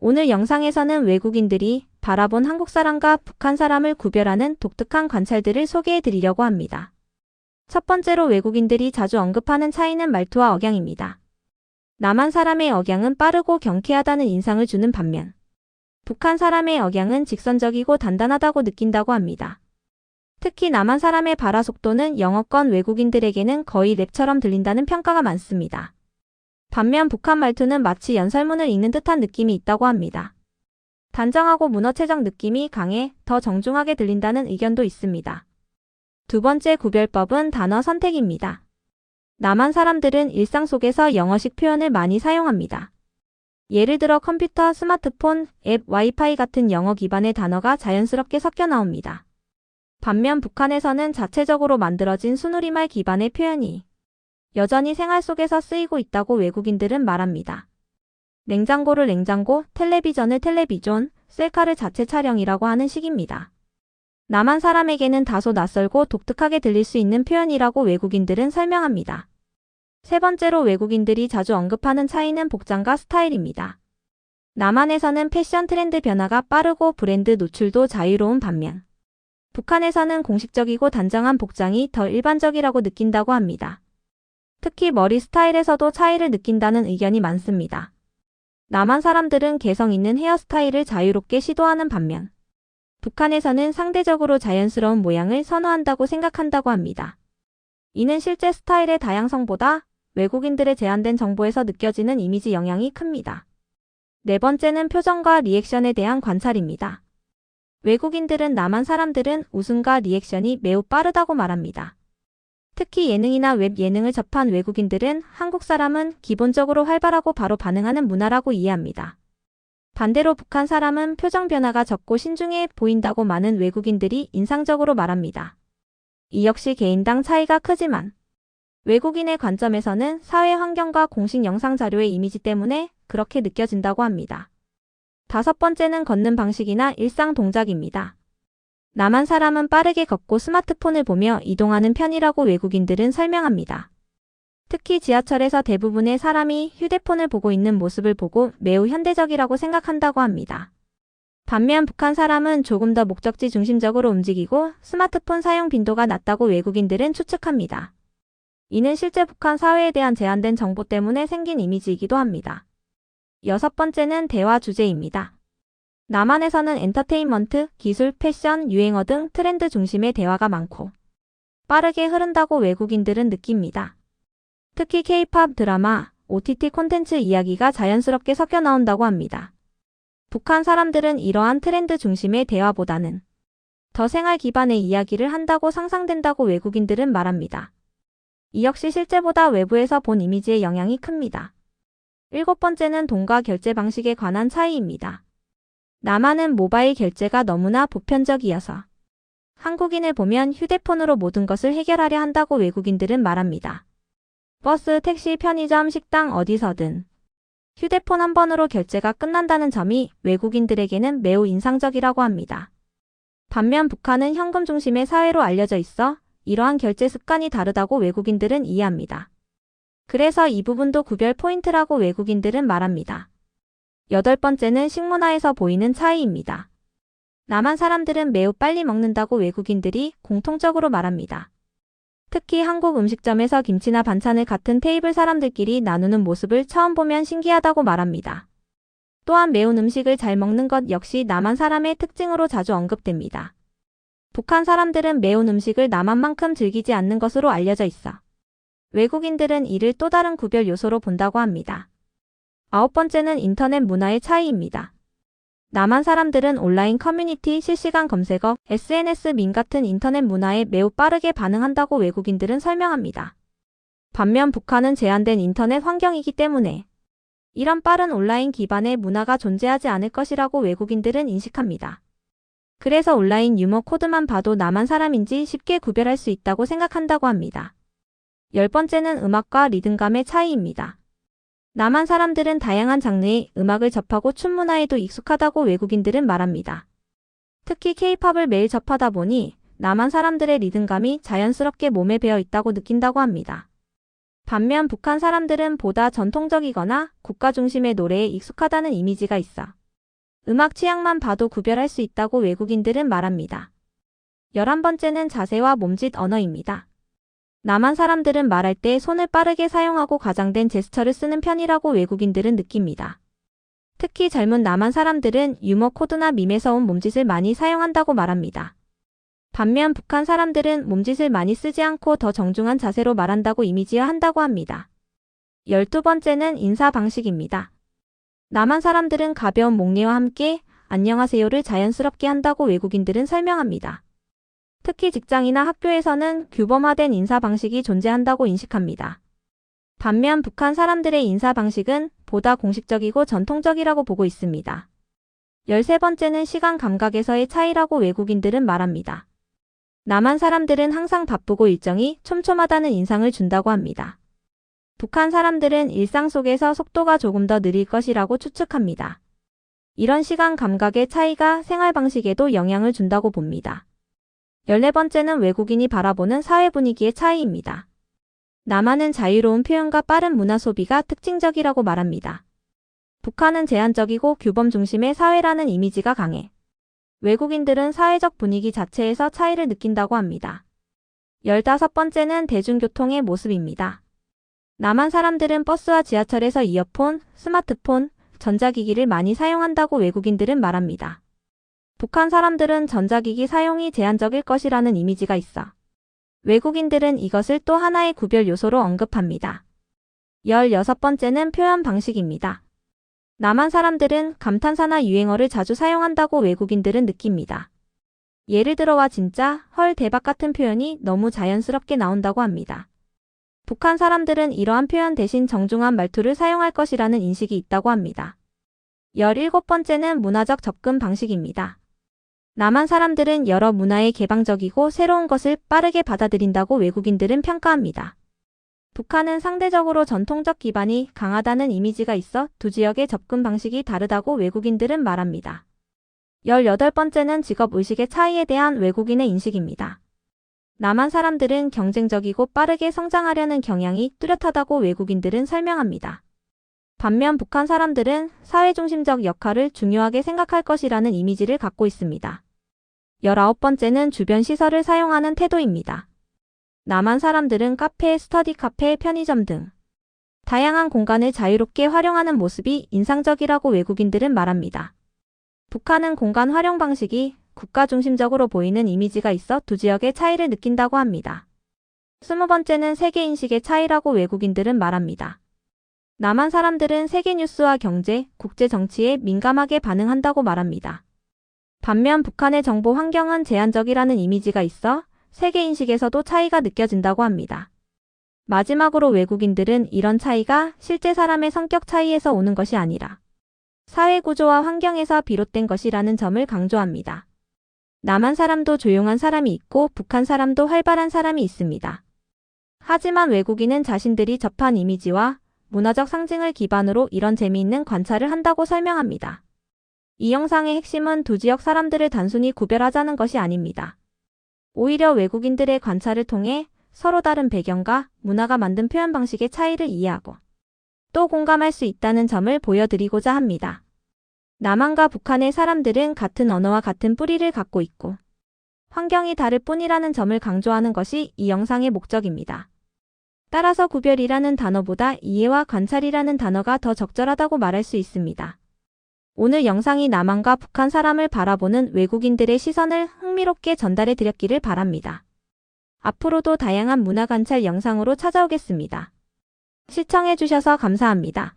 오늘 영상에서는 외국인들이 바라본 한국 사람과 북한 사람을 구별하는 독특한 관찰들을 소개해 드리려고 합니다. 첫 번째로 외국인들이 자주 언급하는 차이는 말투와 억양입니다. 남한 사람의 억양은 빠르고 경쾌하다는 인상을 주는 반면 북한 사람의 억양은 직선적이고 단단하다고 느낀다고 합니다. 특히 남한 사람의 발화 속도는 영어권 외국인들에게는 거의 랩처럼 들린다는 평가가 많습니다. 반면 북한 말투는 마치 연설문을 읽는 듯한 느낌이 있다고 합니다. 단정하고 문어체적 느낌이 강해 더 정중하게 들린다는 의견도 있습니다. 두 번째 구별법은 단어 선택입니다. 남한 사람들은 일상 속에서 영어식 표현을 많이 사용합니다. 예를 들어 컴퓨터, 스마트폰, 앱, 와이파이 같은 영어 기반의 단어가 자연스럽게 섞여 나옵니다. 반면 북한에서는 자체적으로 만들어진 순우리말 기반의 표현이 여전히 생활 속에서 쓰이고 있다고 외국인들은 말합니다. 냉장고를 냉장고, 텔레비전을 텔레비전, 셀카를 자체 촬영이라고 하는 식입니다. 남한 사람에게는 다소 낯설고 독특하게 들릴 수 있는 표현이라고 외국인들은 설명합니다. 세 번째로 외국인들이 자주 언급하는 차이는 복장과 스타일입니다. 남한에서는 패션 트렌드 변화가 빠르고 브랜드 노출도 자유로운 반면 북한에서는 공식적이고 단정한 복장이 더 일반적이라고 느낀다고 합니다. 특히 머리 스타일에서도 차이를 느낀다는 의견이 많습니다. 남한 사람들은 개성 있는 헤어스타일을 자유롭게 시도하는 반면 북한에서는 상대적으로 자연스러운 모양을 선호한다고 생각한다고 합니다. 이는 실제 스타일의 다양성보다 외국인들의 제한된 정보에서 느껴지는 이미지 영향이 큽니다. 네 번째는 표정과 리액션에 대한 관찰입니다. 외국인들은 남한 사람들은 웃음과 리액션이 매우 빠르다고 말합니다. 특히 예능이나 웹 예능을 접한 외국인들은 한국 사람은 기본적으로 활발하고 바로 반응하는 문화라고 이해합니다. 반대로 북한 사람은 표정 변화가 적고 신중해 보인다고 많은 외국인들이 인상적으로 말합니다. 이 역시 개인당 차이가 크지만 외국인의 관점에서는 사회 환경과 공식 영상 자료의 이미지 때문에 그렇게 느껴진다고 합니다. 다섯 번째는 걷는 방식이나 일상 동작입니다. 남한 사람은 빠르게 걷고 스마트폰을 보며 이동하는 편이라고 외국인들은 설명합니다. 특히 지하철에서 대부분의 사람이 휴대폰을 보고 있는 모습을 보고 매우 현대적이라고 생각한다고 합니다. 반면 북한 사람은 조금 더 목적지 중심적으로 움직이고 스마트폰 사용 빈도가 낮다고 외국인들은 추측합니다. 이는 실제 북한 사회에 대한 제한된 정보 때문에 생긴 이미지이기도 합니다. 여섯 번째는 대화 주제입니다. 남한에서는 엔터테인먼트, 기술, 패션, 유행어 등 트렌드 중심의 대화가 많고 빠르게 흐른다고 외국인들은 느낍니다. 특히 K-팝 드라마, OTT 콘텐츠 이야기가 자연스럽게 섞여 나온다고 합니다. 북한 사람들은 이러한 트렌드 중심의 대화보다는 더 생활 기반의 이야기를 한다고 상상된다고 외국인들은 말합니다. 이 역시 실제보다 외부에서 본 이미지의 영향이 큽니다. 일곱 번째는 돈과 결제 방식에 관한 차이입니다. 남한은 모바일 결제가 너무나 보편적이어서 한국인을 보면 휴대폰으로 모든 것을 해결하려 한다고 외국인들은 말합니다. 버스, 택시, 편의점, 식당 어디서든 휴대폰 한 번으로 결제가 끝난다는 점이 외국인들에게는 매우 인상적이라고 합니다. 반면 북한은 현금 중심의 사회로 알려져 있어 이러한 결제 습관이 다르다고 외국인들은 이해합니다. 그래서 이 부분도 구별 포인트라고 외국인들은 말합니다. 여덟 번째는 식문화에서 보이는 차이입니다. 남한 사람들은 매우 빨리 먹는다고 외국인들이 공통적으로 말합니다. 특히 한국 음식점에서 김치나 반찬을 같은 테이블 사람들끼리 나누는 모습을 처음 보면 신기하다고 말합니다. 또한 매운 음식을 잘 먹는 것 역시 남한 사람의 특징으로 자주 언급됩니다. 북한 사람들은 매운 음식을 남한만큼 즐기지 않는 것으로 알려져 있어 외국인들은 이를 또 다른 구별 요소로 본다고 합니다. 아홉 번째는 인터넷 문화의 차이입니다. 남한 사람들은 온라인 커뮤니티, 실시간 검색어, SNS 밈 같은 인터넷 문화에 매우 빠르게 반응한다고 외국인들은 설명합니다. 반면 북한은 제한된 인터넷 환경이기 때문에 이런 빠른 온라인 기반의 문화가 존재하지 않을 것이라고 외국인들은 인식합니다. 그래서 온라인 유머 코드만 봐도 남한 사람인지 쉽게 구별할 수 있다고 생각한다고 합니다. 열 번째는 음악과 리듬감의 차이입니다. 남한 사람들은 다양한 장르의 음악을 접하고 춤 문화에도 익숙하다고 외국인들은 말합니다. 특히 K-팝을 매일 접하다 보니 남한 사람들의 리듬감이 자연스럽게 몸에 배어 있다고 느낀다고 합니다. 반면 북한 사람들은 보다 전통적이거나 국가 중심의 노래에 익숙하다는 이미지가 있어 음악 취향만 봐도 구별할 수 있다고 외국인들은 말합니다. 11번째는 자세와 몸짓 언어입니다. 남한 사람들은 말할 때 손을 빠르게 사용하고 과장된 제스처를 쓰는 편이라고 외국인들은 느낍니다. 특히 젊은 남한 사람들은 유머 코드나 밈에서 온 몸짓을 많이 사용한다고 말합니다. 반면 북한 사람들은 몸짓을 많이 쓰지 않고 더 정중한 자세로 말한다고 이미지화한다고 합니다. 12번째는 인사 방식입니다. 남한 사람들은 가벼운 목례와 함께 안녕하세요를 자연스럽게 한다고 외국인들은 설명합니다. 특히 직장이나 학교에서는 규범화된 인사 방식이 존재한다고 인식합니다. 반면 북한 사람들의 인사 방식은 보다 공식적이고 전통적이라고 보고 있습니다. 13번째는 시간 감각에서의 차이라고 외국인들은 말합니다. 남한 사람들은 항상 바쁘고 일정이 촘촘하다는 인상을 준다고 합니다. 북한 사람들은 일상 속에서 속도가 조금 더 느릴 것이라고 추측합니다. 이런 시간 감각의 차이가 생활 방식에도 영향을 준다고 봅니다. 14번째는 외국인이 바라보는 사회 분위기의 차이입니다. 남한은 자유로운 표현과 빠른 문화 소비가 특징적이라고 말합니다. 북한은 제한적이고 규범 중심의 사회라는 이미지가 강해 외국인들은 사회적 분위기 자체에서 차이를 느낀다고 합니다. 15번째는 대중교통의 모습입니다. 남한 사람들은 버스와 지하철에서 이어폰, 스마트폰, 전자기기를 많이 사용한다고 외국인들은 말합니다. 북한 사람들은 전자기기 사용이 제한적일 것이라는 이미지가 있어 외국인들은 이것을 또 하나의 구별 요소로 언급합니다. 16번째는 표현 방식입니다. 남한 사람들은 감탄사나 유행어를 자주 사용한다고 외국인들은 느낍니다. 예를 들어 와 진짜, 헐 대박 같은 표현이 너무 자연스럽게 나온다고 합니다. 북한 사람들은 이러한 표현 대신 정중한 말투를 사용할 것이라는 인식이 있다고 합니다. 17번째는 문화적 접근 방식입니다. 남한 사람들은 여러 문화에 개방적이고 새로운 것을 빠르게 받아들인다고 외국인들은 평가합니다. 북한은 상대적으로 전통적 기반이 강하다는 이미지가 있어 두 지역의 접근 방식이 다르다고 외국인들은 말합니다. 18번째는 직업의식의 차이에 대한 외국인의 인식입니다. 남한 사람들은 경쟁적이고 빠르게 성장하려는 경향이 뚜렷하다고 외국인들은 설명합니다. 반면 북한 사람들은 사회중심적 역할을 중요하게 생각할 것이라는 이미지를 갖고 있습니다. 19번째는 주변 시설을 사용하는 태도입니다. 남한 사람들은 카페, 스터디 카페, 편의점 등 다양한 공간을 자유롭게 활용하는 모습이 인상적이라고 외국인들은 말합니다. 북한은 공간 활용 방식이 국가 중심적으로 보이는 이미지가 있어 두 지역의 차이를 느낀다고 합니다. 20번째는 세계인식의 차이라고 외국인들은 말합니다. 남한 사람들은 세계 뉴스와 경제, 국제 정치에 민감하게 반응한다고 말합니다. 반면 북한의 정보 환경은 제한적이라는 이미지가 있어 세계인식에서도 차이가 느껴진다고 합니다. 마지막으로 외국인들은 이런 차이가 실제 사람의 성격 차이에서 오는 것이 아니라 사회 구조와 환경에서 비롯된 것이라는 점을 강조합니다. 남한 사람도 조용한 사람이 있고 북한 사람도 활발한 사람이 있습니다. 하지만 외국인은 자신들이 접한 이미지와 문화적 상징을 기반으로 이런 재미있는 관찰을 한다고 설명합니다. 이 영상의 핵심은 두 지역 사람들을 단순히 구별하자는 것이 아닙니다. 오히려 외국인들의 관찰을 통해 서로 다른 배경과 문화가 만든 표현 방식의 차이를 이해하고 또 공감할 수 있다는 점을 보여드리고자 합니다. 남한과 북한의 사람들은 같은 언어와 같은 뿌리를 갖고 있고 환경이 다를 뿐이라는 점을 강조하는 것이 이 영상의 목적입니다. 따라서 구별이라는 단어보다 이해와 관찰이라는 단어가 더 적절하다고 말할 수 있습니다. 오늘 영상이 남한과 북한 사람을 바라보는 외국인들의 시선을 흥미롭게 전달해 드렸기를 바랍니다. 앞으로도 다양한 문화 관찰 영상으로 찾아오겠습니다. 시청해 주셔서 감사합니다.